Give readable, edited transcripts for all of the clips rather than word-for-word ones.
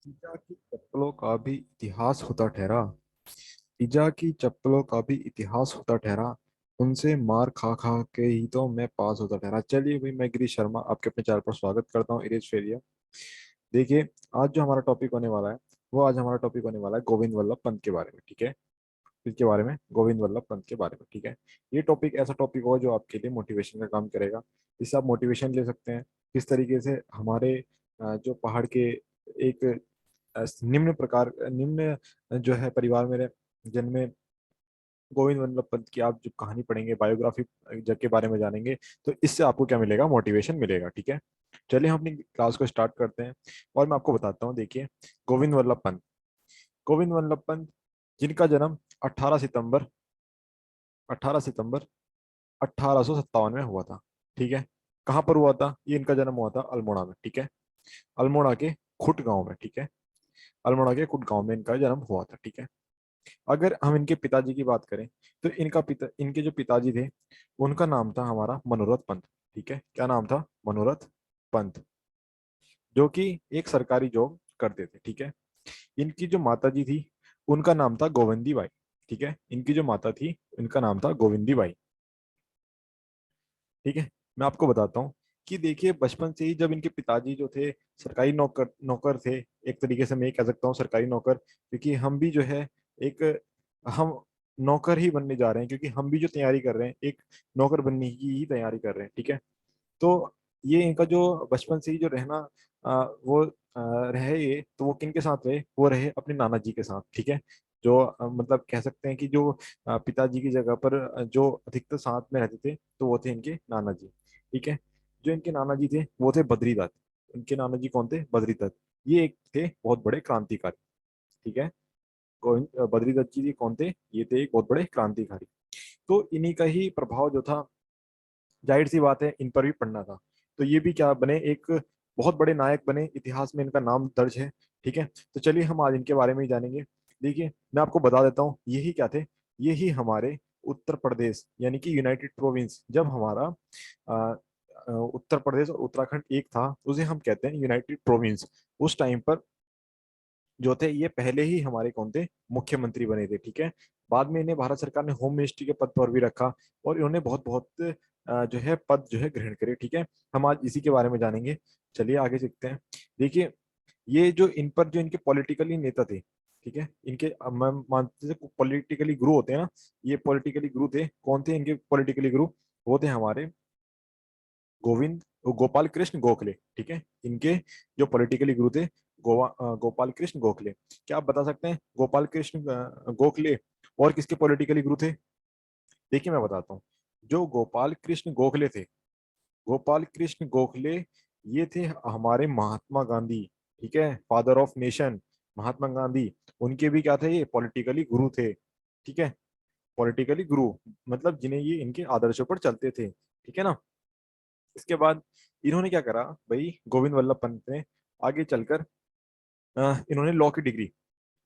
Pizza की चप्पलों का भी इतिहास होता ठहरा। पिज़्ज़ा की चप्पलों का भी इतिहास होता ठहरा। उनसे मार खा खा के ही तो मैं पास होता ठहरा। चलिए भाई, मैं गिरीश शर्मा आपके अपने चैनल पर स्वागत करता हूँ, इरेज फेरिया। देखिए, आज जो हमारा टॉपिक होने वाला है, वो आज हमारा टॉपिक होने वाला है गोविंद वल्लभ पंत के बारे में। ठीक है, इसके बारे में, गोविंद वल्लभ पंत के बारे में। ठीक है, ये टॉपिक ऐसा टॉपिक होगा जो आपके लिए मोटिवेशन का काम करेगा। इससे आप मोटिवेशन ले सकते हैं किस तरीके से हमारे जो पहाड़ के एक निम्न जो है परिवार में जन्मे गोविंद वल्लभ पंत की आप जो कहानी पढ़ेंगे, बायोग्राफी जग के बारे में जानेंगे, तो इससे आपको क्या मिलेगा, मोटिवेशन मिलेगा। ठीक है, चलिए हम अपनी क्लास को स्टार्ट करते हैं और मैं आपको बताता हूँ। देखिए, गोविंद वल्लभ पंत, गोविंद वल्लभ पंत जिनका जन्म 18 सितंबर 18 सितंबर 1857 में हुआ था। ठीक है, कहाँ पर हुआ था ये? इनका जन्म हुआ था अल्मोड़ा में। ठीक है, अल्मोड़ा के खुट गांव में। ठीक है, अल्मोड़ा के खुट गांव में इनका जन्म हुआ था। ठीक है, अगर हम इनके पिताजी की बात करें, तो इनके जो पिताजी थे, उनका नाम था हमारा मनोरथ पंत। ठीक है, क्या नाम था? मनोरथ पंत, जो कि एक सरकारी जॉब करते थे। ठीक है, इनकी जो माता जी थी, उनका नाम था गोविंदी बाई। ठीक है, इनकी जो माता थी, इनका नाम था गोविंदी बाई। ठीक है, मैं आपको बताता हूँ कि देखिए, बचपन से ही जब इनके पिताजी जो थे सरकारी नौकर नौकर थे, एक तरीके से मैं ये कह सकता हूँ सरकारी नौकर, क्योंकि हम भी जो है एक हम नौकर ही बनने जा रहे हैं, क्योंकि हम भी जो तैयारी कर रहे हैं एक नौकर बनने की ही तैयारी कर रहे हैं। ठीक है, तो ये इनका जो बचपन से ही जो रहना वो रहे, ये तो वो किन के साथ रहे? वो रहे अपने नाना जी के साथ। ठीक है, जो मतलब कह सकते हैं कि जो पिताजी की जगह पर जो अधिकतर साथ में रहते थे, तो वो थे इनके नाना जी। ठीक है, जो इनके नाना जी थे वो थे बद्री दत्त। इनके नाना जी कौन थे? बद्री दत्त। ये एक थे बहुत बड़े क्रांतिकारी। ठीक है, बद्री दत्त जी कौन थे? ये थे एक बहुत बड़े क्रांतिकारी। तो इन्हीं का ही प्रभाव जो था, जाहिर सी बात है, इन पर भी पड़ना था। तो ये भी क्या बने, एक बहुत बड़े नायक बने, इतिहास में इनका नाम दर्ज है। ठीक है, तो चलिए हम आज इनके बारे में ही जानेंगे। देखिए, मैं आपको बता देता हूँ, यही क्या थे? यही हमारे उत्तर प्रदेश यानी कि यूनाइटेड प्रोविंस, जब हमारा उत्तर प्रदेश और उत्तराखंड एक था, उसे हम कहते हैं यूनाइटेड प्रोविंस। उस टाइम पर जो थे, ये पहले ही हमारे कौन थे? मुख्यमंत्री बने थे। ठीक है, बाद में इन्हें भारत सरकार ने होम मिनिस्ट्री के पद पर भी रखा, और इन्होंने बहुत बहुत जो है पद जो है ग्रहण करे। ठीक है, हम आज इसी के बारे में जानेंगे। चलिए आगे सीखते हैं। देखिए, ये जो इन पर जो इनके पॉलिटिकली नेता थे, ठीक है, इनके मैं मानते पॉलिटिकली गुरु होते हैं ना, ये पॉलिटिकली गुरु थे। कौन थे इनके पॉलिटिकली गुरु? वो थे हमारे गोविंद गोपाल कृष्ण गोखले। ठीक है, इनके जो पॉलिटिकली गुरु थे, गोपाल कृष्ण गोखले। क्या आप बता सकते हैं गोपाल कृष्ण गोखले और किसके पॉलिटिकली गुरु थे? देखिए, मैं बताता हूँ। जो गोपाल कृष्ण गोखले थे, गोपाल कृष्ण गोखले, ये थे हमारे महात्मा गांधी। ठीक है, father of nation, Mahatma Gandhi. उनके भी क्या थे? ये पॉलिटिकली गुरु थे। ठीक है, पॉलिटिकली गुरु, मतलब जिन्हें ये इनके आदर्शों पर चलते थे। ठीक है ना? इसके बाद इन्होंने क्या करा भाई, गोविंद वल्लभ पंत ने आगे चलकर इन्होंने लॉ की डिग्री,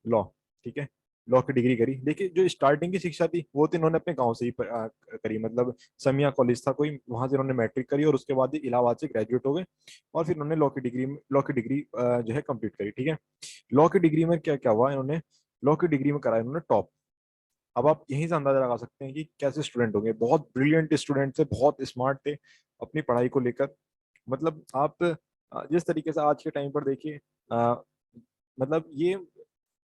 लॉ, ठीक है, लॉ की डिग्री करी। देखिए, जो स्टार्टिंग की शिक्षा थी वो तो इन्होंने अपने गांव से ही करी, मतलब समिया कॉलेज था कोई, वहां से इन्होंने मैट्रिक करी, और उसके बाद ही इलाहाबाद से ग्रेजुएट हो गए, और फिर इन्होंने लॉ की डिग्री जो है कंप्लीट करी। ठीक है, लॉ की डिग्री में क्या क्या हुआ, इन्होंने लॉ की डिग्री में करा इन्होंने टॉप। अब आप यहीं से अंदाजा लगा सकते हैं कि कैसे स्टूडेंट होंगे, बहुत ब्रिलियंट स्टूडेंट थे, बहुत स्मार्ट थे अपनी पढ़ाई को लेकर। मतलब आप जिस तरीके से आज के टाइम पर देखिए, मतलब ये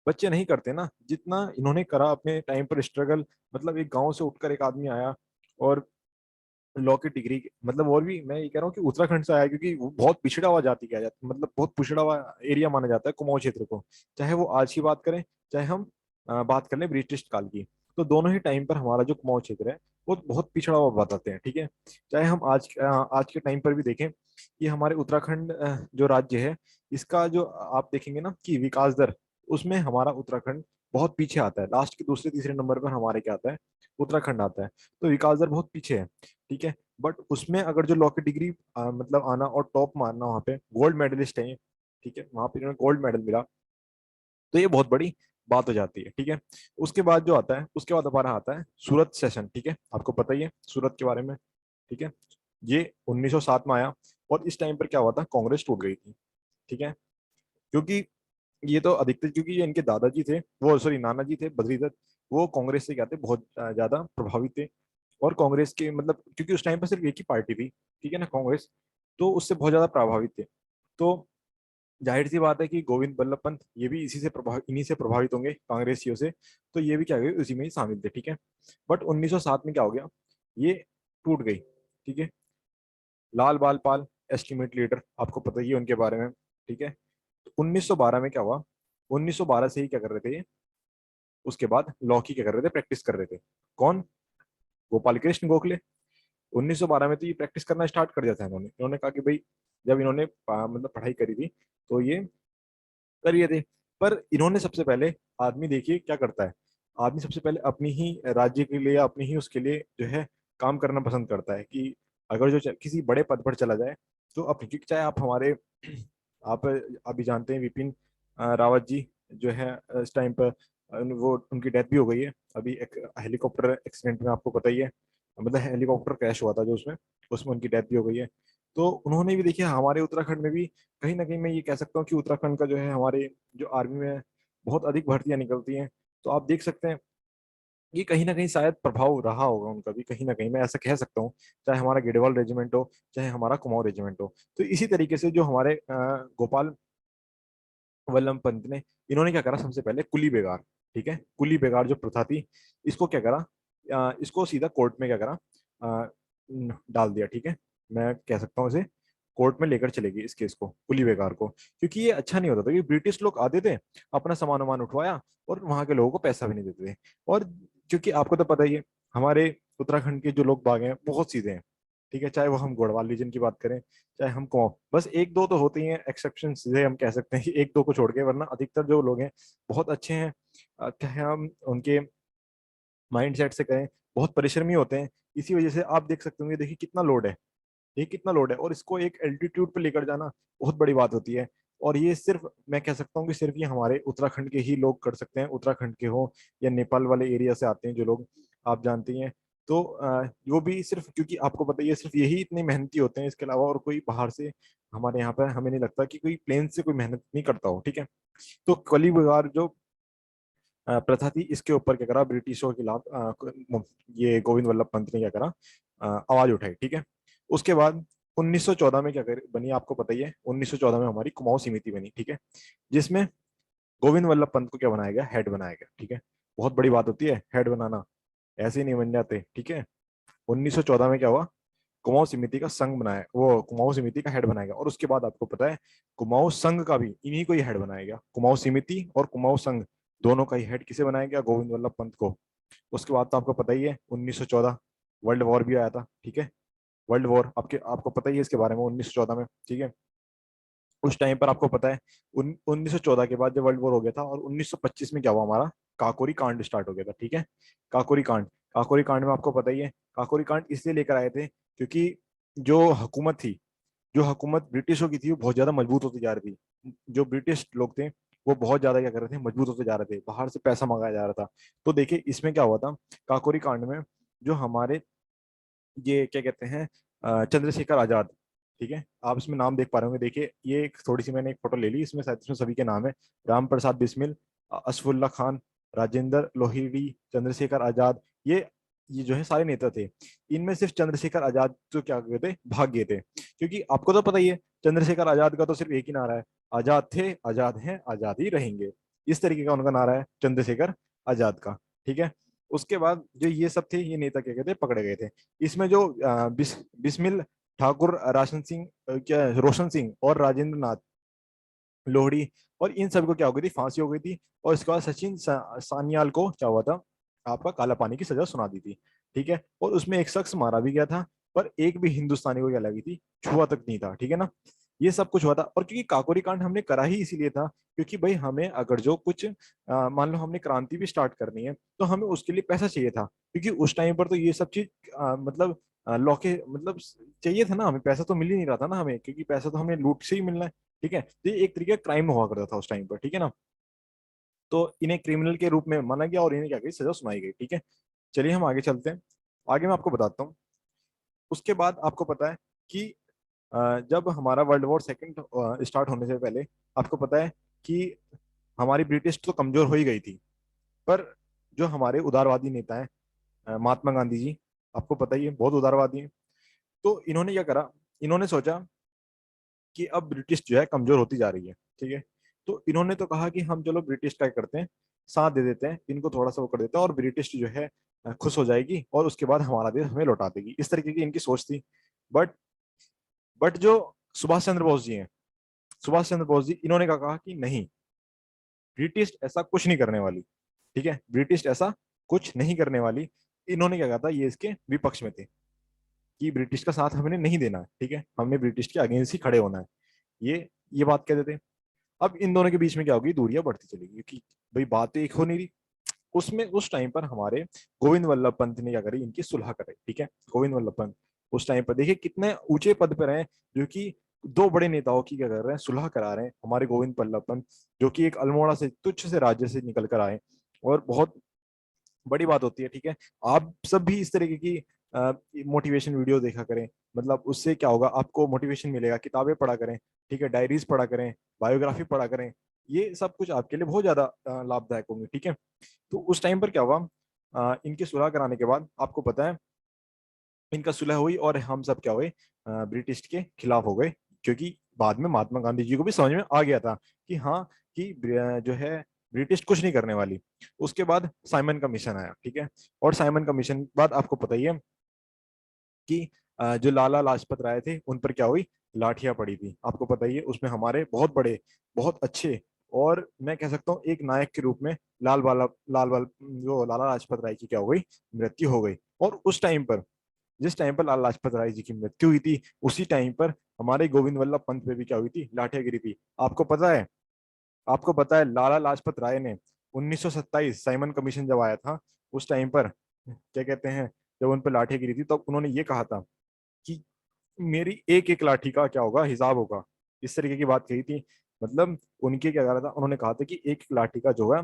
बच्चे नहीं करते ना जितना इन्होंने करा अपने टाइम पर स्ट्रगल। मतलब एक गांव से उठकर एक आदमी आया और लॉ की डिग्री, मतलब और भी मैं ये कह रहा हूँ कि उत्तराखंड से आया, क्योंकि वो बहुत पिछड़ा हुआ जाति कहा जाता है, मतलब बहुत पिछड़ा हुआ एरिया माना जाता है कुमाऊं क्षेत्र को। चाहे वो आज की बात करें, चाहे हम बात कर लें ब्रिटिश काल की, तो दोनों ही टाइम पर हमारा जो कुमाऊं क्षेत्र है वो बहुत पिछड़ा हुआ बताते हैं। ठीक है, चाहे हम आज के टाइम पर भी देखें कि हमारे उत्तराखंड जो राज्य है, इसका जो आप देखेंगे ना कि विकास दर, उसमें हमारा उत्तराखंड बहुत पीछे आता है। लास्ट के दूसरे तीसरे नंबर पर हमारे क्या आता है? उत्तराखंड आता है। तो विकास दर बहुत पीछे है। ठीक है, बट उसमें अगर जो लॉ की डिग्री मतलब आना और टॉप मारना, वहाँ पे गोल्ड मेडलिस्ट है। ठीक है, वहां पे इन्हें गोल्ड मेडल मिला, तो ये बहुत बड़ी बात हो जाती है। ठीक है, उसके बाद जो आता है, उसके बाद हमारा आता है सूरत सेशन। ठीक है, आपको पता ही है सूरत के बारे में। ठीक है, ये 1907 में आया, और इस टाइम पर क्या हुआ था? कांग्रेस टूट गई थी। ठीक है, क्योंकि ये तो अधिकतर, क्योंकि ये इनके दादाजी थे, वो सॉरी नाना जी थे बद्रीदत्त, वो कांग्रेस से क्या थे, बहुत ज्यादा प्रभावित थे। और कांग्रेस के मतलब, क्योंकि उस टाइम पर सिर्फ एक ही पार्टी थी, ठीक है ना, कांग्रेस, तो उससे बहुत ज्यादा प्रभावित थे। तो जाहिर सी बात है कि गोविंद बल्लभ पंत ये भी इन्हीं से प्रभावित होंगे, कांग्रेसियों से। तो ये भी क्या हुए, उसी में ही शामिल थे, ठीक है। बट 1907 में क्या हो गया, ये टूट गई, ठीक है। लाल बाल पाल एस्टिमेट लीडर, आपको पता ही है उनके बारे में, ठीक है। तो 1912 में क्या हुआ, 1912 से ही क्या कर रहे थे ये, उसके बाद लॉ की क्या कर रहे थे, प्रैक्टिस कर रहे थे। कौन, गोपाल कृष्ण गोखले। 1912 में तो ये प्रैक्टिस करना स्टार्ट कर दिया था इन्होंने। इन्होंने कहा कि भाई, जब इन्होंने मतलब पढ़ाई करी थी, तो ये करिए थे। पर इन्होंने सबसे पहले, आदमी देखिए क्या करता है, आदमी सबसे पहले अपनी ही राज्य के लिए, अपनी ही उसके लिए जो है काम करना पसंद करता है। कि अगर किसी बड़े पद पर चला जाए, तो अपनी, क्योंकि चाहे आप हमारे आप अभी जानते हैं विपिन रावत जी जो है, इस टाइम पर वो उनकी डेथ भी हो गई है अभी एक हेलीकॉप्टर एक्सीडेंट में, आपको पता ही है। मतलब हेलीकॉप्टर क्रैश हुआ था जो, उसमें उसमें उनकी डेथ भी हो गई है। तो उन्होंने भी देखिए हमारे उत्तराखंड में भी, कहीं ना कहीं मैं ये कह सकता हूँ कि उत्तराखंड का जो है, हमारे जो आर्मी में बहुत अधिक भर्तियां निकलती हैं। तो आप देख सकते हैं, ये कहीं ना कहीं शायद प्रभाव रहा होगा उनका भी, कहीं ना कहीं मैं ऐसा कह सकता हूँ। चाहे हमारा गेडवाल रेजिमेंट हो, चाहे हमारा कुमाऊं रेजिमेंट हो। तो इसी तरीके से जो हमारे गोपाल वल्लभ पंत ने, इन्होंने क्या करा, सबसे पहले कुली बेगार, ठीक है, कुली बेगार जो प्रथा थी, इसको क्या करा, इसको सीधा कोर्ट में क्या करा, डाल दिया, ठीक है। मैं कह सकता हूँ इसे कोर्ट में लेकर चलेगी इस केस को, कुली बेगार को। क्योंकि ये अच्छा नहीं होता था कि ब्रिटिश लोग आते थे, अपना सामान वामान उठवाया, और वहां के लोगों को पैसा भी नहीं देते थे। और क्योंकि आपको तो पता ही है, हमारे उत्तराखंड के जो लोग बाग हैं बहुत सीधे हैं, ठीक है। चाहे वो हम गढ़वाल रीजन की बात करें, चाहे हम कुमाऊं, बस एक दो तो होते ही हैं एक्सेप्शन से, हम कह सकते हैं कि एक दो को छोड़ के, वरना अधिकतर जो लोग हैं बहुत अच्छे हैं। चाहे हम उनके माइंड सेट से कहें, बहुत परिश्रमी होते हैं। इसी वजह से आप देख सकते होंगे, देखिए कितना लोड है, ये कितना लोड है, और इसको एक एल्टीट्यूड पे लेकर जाना बहुत बड़ी बात होती है। और ये सिर्फ, मैं कह सकता हूँ कि सिर्फ ये हमारे उत्तराखंड के ही लोग कर सकते हैं, उत्तराखंड के हो या नेपाल वाले एरिया से आते हैं जो लोग, आप जानते ही हैं। तो वो भी सिर्फ, क्योंकि आपको पता ही है, सिर्फ यही इतने मेहनती होते हैं, इसके अलावा और कोई बाहर से हमारे यहाँ पर हमें नहीं लगता कि कोई प्लेन से कोई मेहनत नहीं करता हो, ठीक है। तो कली बगार जो प्रथा थी, इसके ऊपर क्या करा, ब्रिटिशों के खिलाफ ये गोविंद वल्लभ पंत ने क्या करा, आवाज उठाई, ठीक है। उसके बाद 1914 में क्या बनी, आपको पता ही है, 1914 में हमारी कुमाऊं समिति बनी, ठीक है। जिसमें गोविंद वल्लभ पंत को क्या बनाया गया, हेड बनाया गया, ठीक है। बहुत बड़ी बात होती है हेड बनाना, ऐसे ही नहीं बन जाते, ठीक है। 1914 में क्या हुआ, कुमाऊं समिति का संघ बनाया, वो कुमाऊं समिति का हेड बनाया गया। और उसके बाद आपको पता है, कुमाऊं संघ का भी इन्हीं को ही हेड बनाया गया, कुमाऊं समिति और कुमाऊं संघ दोनों का ही हेड किसे बनाया गया, गोविंद वल्लभ पंत को। उसके बाद तो आपको पता ही है, 1914 वर्ल्ड वॉर भी आया था, ठीक है। वर्ल्ड वॉर आपको पता ही है इसके बारे में, 1914 में, ठीक है। उस टाइम पर आपको पता है, 1914 के बाद जब वर्ल्ड वॉर हो गया था, और 1925 में क्या हुआ, हमारा काकोरी कांड स्टार्ट हो गया था, ठीक है। काकोरी कांड, काकोरी कांड में आपको पता ही है, काकोरी कांड इसलिए लेकर आए थे क्योंकि जो हुकूमत थी, जो हुकूमत ब्रिटिशों की थी, वो बहुत ज्यादा मजबूत होती जा रही थी। जो ब्रिटिश लोग थे, वो बहुत ज्यादा क्या कर रहे थे, मजबूत होते जा रहे थे, बाहर से पैसा मंगाया जा रहा था। तो देखिए इसमें क्या हुआ था, काकोरी कांड में, जो हमारे ये क्या कहते हैं, चंद्रशेखर आजाद, ठीक है। आप इसमें नाम देख पा रहे होंगे, देखिए ये एक थोड़ी सी मैंने एक फोटो ले ली, इसमें शायद इसमें सभी के नाम है, राम प्रसाद बिस्मिल, असफुल्ला खान, राजेंद्र लोहिड़ी, चंद्रशेखर आजाद, ये जो है सारे नेता थे। इनमें सिर्फ चंद्रशेखर आजाद जो क्या गए थे, भाग गए थे, क्योंकि आपको तो पता ही है, चंद्रशेखर आजाद का तो सिर्फ एक ही नारा है, आजाद थे, आजाद हैं, आजाद ही रहेंगे। इस तरीके का उनका नारा है चंद्रशेखर आजाद का, ठीक है। उसके बाद जो ये सब थे, ये नेता क्या कहते, पकड़े गए थे। इसमें जो बिस्मिल ठाकुर, राशन सिंह, क्या रोशन सिंह और राजेंद्र नाथ लोहड़ी, और इन सभी को क्या हो गई थी, फांसी हो गई थी। और इसके बाद सचिन सान्याल को क्या हुआ था, आपका काला पानी की सजा सुना दी थी, ठीक है। और उसमें एक शख्स मारा भी गया था, पर एक भी हिंदुस्तानी को क्या लगी थी, छुआ तक नहीं था, ठीक है ना। ये सब कुछ हुआ था। और क्योंकि काकोरी कांड हमने करा ही इसीलिए था, क्योंकि भाई हमें अगर जो कुछ मान लो हमने क्रांति भी स्टार्ट करनी है, तो हमें उसके लिए पैसा चाहिए था, क्योंकि उस टाइम पर तो ये सब चीज मतलब लॉ के मतलब चाहिए था ना, हमें पैसा तो मिल ही नहीं रहा था ना हमें, क्योंकि पैसा तो हमें लूट से ही मिलना है, ठीक है। तो ये एक तरीके का क्राइम हुआ करता था उस टाइम पर, ठीक है ना। तो इन्हें क्रिमिनल के रूप में माना गया, और इन्हें क्या गई, सजा सुनाई गई, ठीक है। चलिए हम आगे चलते हैं, आगे मैं आपको बताता हूँ। उसके बाद आपको पता है कि जब हमारा वर्ल्ड वॉर सेकंड स्टार्ट होने से पहले, आपको पता है कि हमारी ब्रिटिश तो कमजोर हो ही गई थी, पर जो हमारे उदारवादी नेता हैं, महात्मा गांधी जी, आपको पता ही है बहुत उदारवादी हैं। तो इन्होंने क्या करा, इन्होंने सोचा कि अब ब्रिटिश जो है कमजोर होती जा रही है, ठीक है। तो इन्होंने तो कहा कि हम चलो ब्रिटिश का करते हैं, साथ दे देते हैं, इनको थोड़ा सा वो कर देते हैं और ब्रिटिश जो है खुश हो जाएगी और उसके बाद हमारा देश हमें लौटा देगी, इस तरीके की इनकी सोच थी। बट बट जो सुभाष चंद्र बोस जी हैं, सुभाष चंद्र बोस जी, इन्होंने क्या कहा कि नहीं, ब्रिटिश ऐसा कुछ नहीं करने वाली, ठीक है, ब्रिटिश ऐसा कुछ नहीं करने वाली। इन्होंने क्या कहा था, ये इसके विपक्ष में थे कि ब्रिटिश का साथ हमने नहीं देना है, ठीक है, हमने ब्रिटिश के अगेंस्ट ही खड़े होना है, ये बात कहते थे। अब इन दोनों के बीच में क्या होगी, दूरियां बढ़ती चलेगी, क्योंकि भाई बात तो एक हो नहीं रही। उसमें उस टाइम पर हमारे गोविंद वल्लभ पंत ने क्या करी, इनकी सुलह कराई, ठीक है। गोविंद वल्लभ पंत उस टाइम पर देखिए कितने ऊंचे पद पर हैं, जो कि दो बड़े नेताओं की क्या कर रहे हैं, सुलह करा रहे हैं। हमारे गोविंद वल्लभ पंत जो कि एक अल्मोड़ा से, तुच्छ से राज्य से निकल कर आए, और बहुत बड़ी बात होती है, ठीक है। आप सब भी इस तरीके की मोटिवेशन वीडियो देखा करें, मतलब उससे क्या होगा, आपको मोटिवेशन मिलेगा, किताबें पढ़ा करें, ठीक है, डायरीज पढ़ा करें, बायोग्राफी पढ़ा करें, ये सब कुछ आपके लिए बहुत ज्यादा लाभदायक होंगे, ठीक है। तो उस टाइम पर क्या हुआ, इनकी सुलह कराने के बाद आपको पता है, इनका सुलह हुई और हम सब क्या हुए, ब्रिटिश के खिलाफ हो गए, क्योंकि बाद में महात्मा गांधी जी को भी समझ में आ गया था कि हाँ, कि जो है ब्रिटिश कुछ नहीं करने वाली। उसके बाद साइमन कमीशन आया, ठीक है। और साइमन कमीशन के बाद आपको पता ही है कि जो लाला लाजपत राय थे उन पर क्या हुई, लाठियां पड़ी थी, आपको पता ही है। उसमें हमारे बहुत बड़े, बहुत अच्छे, और मैं कह सकता हूँ एक नायक के रूप में जो लाला लाजपत राय की क्या हो गई, मृत्यु हो गई। और उस टाइम पर, जिस टाइम पर लाला लाजपत राय जी की मृत्यु हुई थी, उसी टाइम पर हमारे गोविंद वल्लभ पंत पे भी क्या हुई थी, लाठियां गिरी थी। आपको पता है, आपको पता है लाला लाजपत राय ने 1927 साइमन कमीशन जब आया था, उस टाइम पर क्या कहते हैं, जब उन पर लाठियां गिरी थी, तब उन्होंने ये कहा था कि मेरी एक एक लाठी का क्या होगा, हिसाब होगा, इस तरीके की बात कही थी। मतलब उनके क्या कहा था, उन्होंने कहा था कि एक एक लाठी का जो है,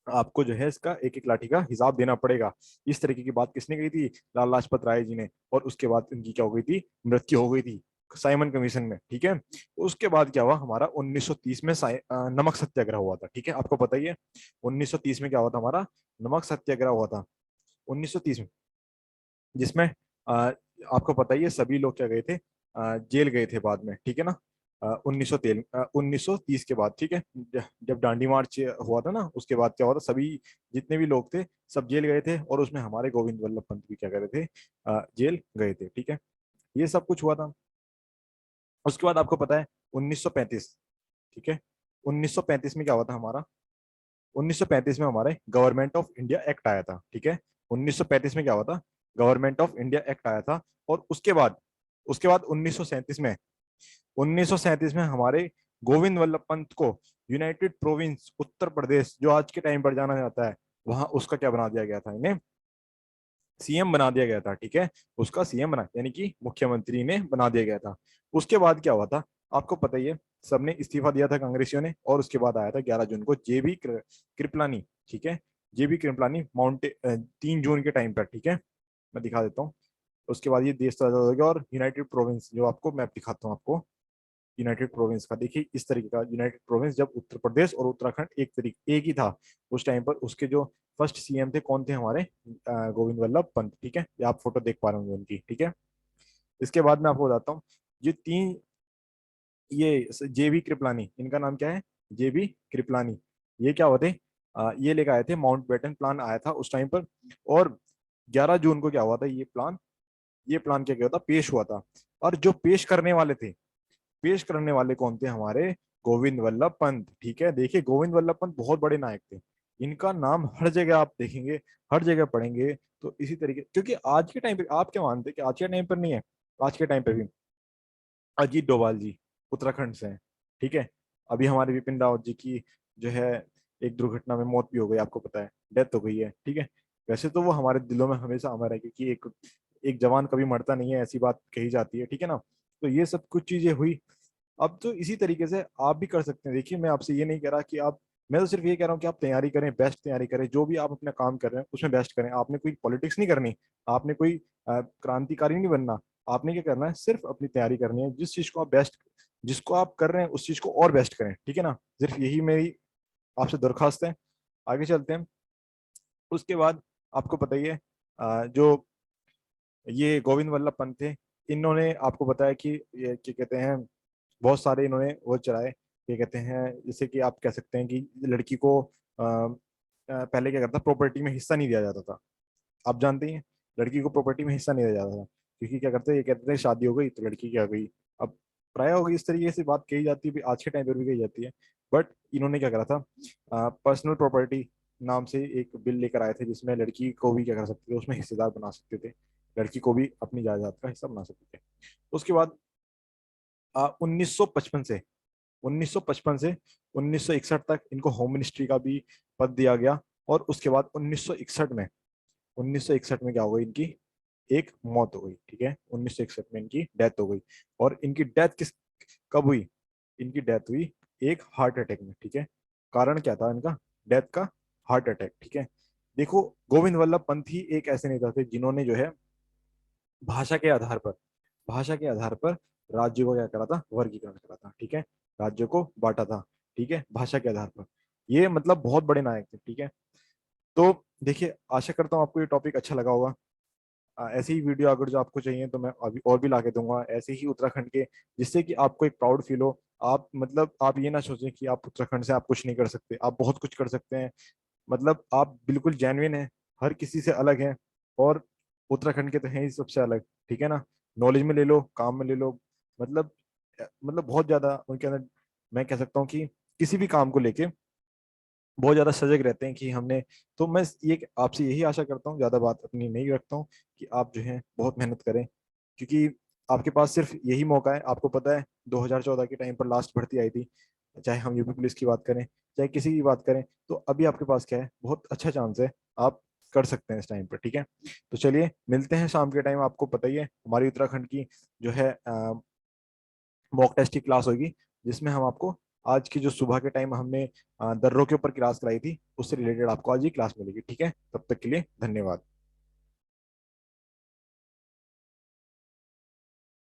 आपको जो है इसका एक एक लाठी का हिसाब देना पड़ेगा। इस तरीके की बात किसने कही थी, लाला लाजपत राय जी ने। और उसके बाद इनकी क्या हो गई थी, मृत्यु हो गई थी साइमन कमीशन में, ठीक है। उसके बाद क्या हुआ, हमारा 1930 में नमक सत्याग्रह हुआ था, ठीक है, आपको पता ही है। 1930 में क्या हुआ था, हमारा नमक सत्याग्रह हुआ था 1930 में, जिसमें आपको पता ही है सभी लोग क्या गए थे, जेल गए थे बाद में, ठीक है ना। 1930 के बाद, ठीक है, जब दांडी मार्च हुआ था ना, उसके बाद क्या हुआ था, सभी जितने भी लोग थे सब जेल गए थे, और उसमें हमारे गोविंद वल्लभ पंत भी क्या करे थे, जेल गए थे, ठीक है। ये सब कुछ हुआ था। उसके बाद आपको पता है 1935, ठीक है, 1935 में क्या हुआ था हमारा, 1935 में हमारे गवर्नमेंट ऑफ इंडिया एक्ट आया था, ठीक है। 1935 में क्या हुआ था, गवर्नमेंट ऑफ इंडिया एक्ट आया था। और उसके बाद 1937 में, 1937 में हमारे गोविंद वल्लभ पंत को यूनाइटेड प्रोविंस उत्तर प्रदेश, जो आज के टाइम पर जाना जाता है, वहां उसका क्या बना दिया गया था, इन्हें सीएम बना दिया गया था, ठीक है। उसका सीएम बना, यानी कि मुख्यमंत्री ने बना दिया गया था। उसके बाद क्या हुआ था, आपको पता ही है, सबने इस्तीफा दिया था कांग्रेसियों ने, और उसके बाद आया था 11 जून को जेबी कृपलानी, ठीक है, जेबी कृपलानी 3 जून के टाइम पर, ठीक है, मैं दिखा देता हूँ। उसके बाद ये देश तो आजाद हो गया, और यूनाइटेड प्रोविंस, जो आपको मैप दिखाता हूँ आपको, यूनाइटेड प्रोविंस का देखिए इस तरीके का यूनाइटेड प्रोविंस, जब उत्तर प्रदेश और उत्तराखंड एक ही था उस टाइम पर। उसके जो फर्स्ट सीएम थे कौन थे, हमारे गोविंद वल्लभ पंत, ठीक है, ये आप फोटो देख पा रहे होंगे उनकी, ठीक है। इसके बाद मैं आपको बताता हूँ, ये तीन, ये जेबी कृपलानी, इनका नाम क्या है, जेबी कृपलानी, ये क्या होते, ये लेकर आए थे, माउंट बेटन प्लान आया था उस टाइम पर। और 11 जून को क्या हुआ था, ये प्लान क्या क्या था, पेश हुआ था। और जो पेश करने वाले थे, पेश करने वाले कौन थे, हमारे गोविंद वल्लभ पंत, ठीक है। देखिए गोविंद वल्लभ पंत बहुत बड़े नायक थे, इनका नाम हर जगह आप देखेंगे, हर जगह पढ़ेंगे। तो इसी तरीके, क्योंकि आज के टाइम पे आप क्या मानते हैं कि आज के टाइम पर नहीं है, आज के टाइम पे भी अजीत डोभाल जी उत्तराखंड से हैं, ठीक है। अभी हमारे विपिन रावत जी की जो है एक दुर्घटना में मौत भी हो गई, आपको पता है, डेथ हो गई है, ठीक है। वैसे तो वो हमारे दिलों में हमेशा अमर है, क्योंकि एक एक जवान कभी मरता नहीं है, ऐसी बात कही जाती है, ठीक है ना। तो ये सब कुछ चीजें हुई। अब तो इसी तरीके से आप भी कर सकते हैं। देखिए मैं आपसे ये नहीं कह रहा कि आप, मैं तो सिर्फ ये कह रहा हूँ कि आप तैयारी करें, बेस्ट तैयारी करें, जो भी आप अपना काम कर रहे हैं उसमें बेस्ट करें। आपने कोई पॉलिटिक्स नहीं करनी, आपने कोई क्रांतिकारी नहीं बनना, आपने क्या करना है, सिर्फ अपनी तैयारी करनी है, जिस चीज को आप बेस्ट, जिसको आप कर रहे हैं उस चीज को और बेस्ट करें, ठीक है ना। सिर्फ यही मेरी आपसे दरखास्त है। आगे चलते हैं। उसके बाद आपको पता ही है जो ये गोविंद वल्लभ पंत थे, इन्होंने आपको बताया कि ये क्या कहते हैं, बहुत सारे इन्होंने वो चलाए, क्या कहते हैं, जैसे कि आप कह सकते हैं कि लड़की को पहले क्या करता, प्रॉपर्टी में हिस्सा नहीं दिया जाता था। आप जानते ही हैं, लड़की को प्रॉपर्टी में हिस्सा नहीं दिया जाता था, क्योंकि क्या करते, ये कहते थे शादी हो गई तो लड़की क्या गई। अब प्राय होगी इस तरीके से बात कही जाती है, भी आज के टाइम पर भी कही जाती है। बट इन्होंने क्या करा था, पर्सनल प्रॉपर्टी नाम से एक बिल लेकर आए थे, जिसमें लड़की को भी क्या कर सकते थे, उसमें हिस्सेदार बना सकते थे, लड़की को भी अपनी जायदाद का हिस्सा बना सकते थे। उसके बाद 1955 से 1955 से 1961 तक इनको होम मिनिस्ट्री का भी पद दिया गया। और उसके बाद 1961 में क्या हो गई, इनकी एक मौत हो गई। ठीक है, 1961 में इनकी डेथ हो गई। और इनकी डेथ किस कब हुई, इनकी डेथ हुई एक हार्ट अटैक में। ठीक है, कारण क्या था इनका डेथ का, हार्ट अटैक। ठीक है, देखो, गोविंद वल्लभ पंत ही एक ऐसे नेता थे जिन्होंने जो है भाषा के आधार पर भाषा के आधार पर राज्य को क्या करा था, वर्गीकरण करा था। ठीक है, राज्य को बांटा था। ठीक है, भाषा के आधार पर। ये मतलब बहुत बड़े नायक थे। ठीक है, तो देखिए, आशा करता हूँ आपको ये टॉपिक अच्छा लगा होगा। ऐसे ही वीडियो अगर जो आपको चाहिए तो मैं अभी और भी ला के दूंगा, ऐसे ही उत्तराखंड के, जिससे कि आपको एक प्राउड फील हो। आप मतलब आप ये ना सोचें कि आप उत्तराखंड से आप कुछ नहीं कर सकते, आप बहुत कुछ कर सकते हैं। मतलब आप बिल्कुल जेन्युइन हैं, हर किसी से अलग हैं। और उत्तराखंड के तो हैं ही सबसे अलग। ठीक है ना, नॉलेज में ले लो, काम में ले लो, मतलब बहुत ज्यादा उनके अंदर, मैं कह सकता हूँ कि किसी भी काम को लेके बहुत ज्यादा सजग रहते हैं कि हमने। तो मैं ये आपसे यही आशा करता हूँ, ज्यादा बात अपनी नहीं रखता हूँ, कि आप जो है बहुत मेहनत करें, क्योंकि आपके पास सिर्फ यही मौका है। आपको पता है 2014 के टाइम पर लास्ट भर्ती आई थी, चाहे हम यूपी पुलिस की बात करें, चाहे किसी की बात करें, तो अभी आपके पास क्या है, बहुत अच्छा चांस है, आप कर सकते हैं इस टाइम पर। ठीक है, तो चलिए मिलते हैं शाम के टाइम। आपको पता ही है हमारी उत्तराखंड की जो है मॉक टेस्ट की क्लास होगी, जिसमें हम आपको आज की जो सुबह के टाइम हमने दर्रों के ऊपर क्लास कराई थी, उससे रिलेटेड आपको आज ही क्लास मिलेगी। ठीक है, तब तक के लिए धन्यवाद।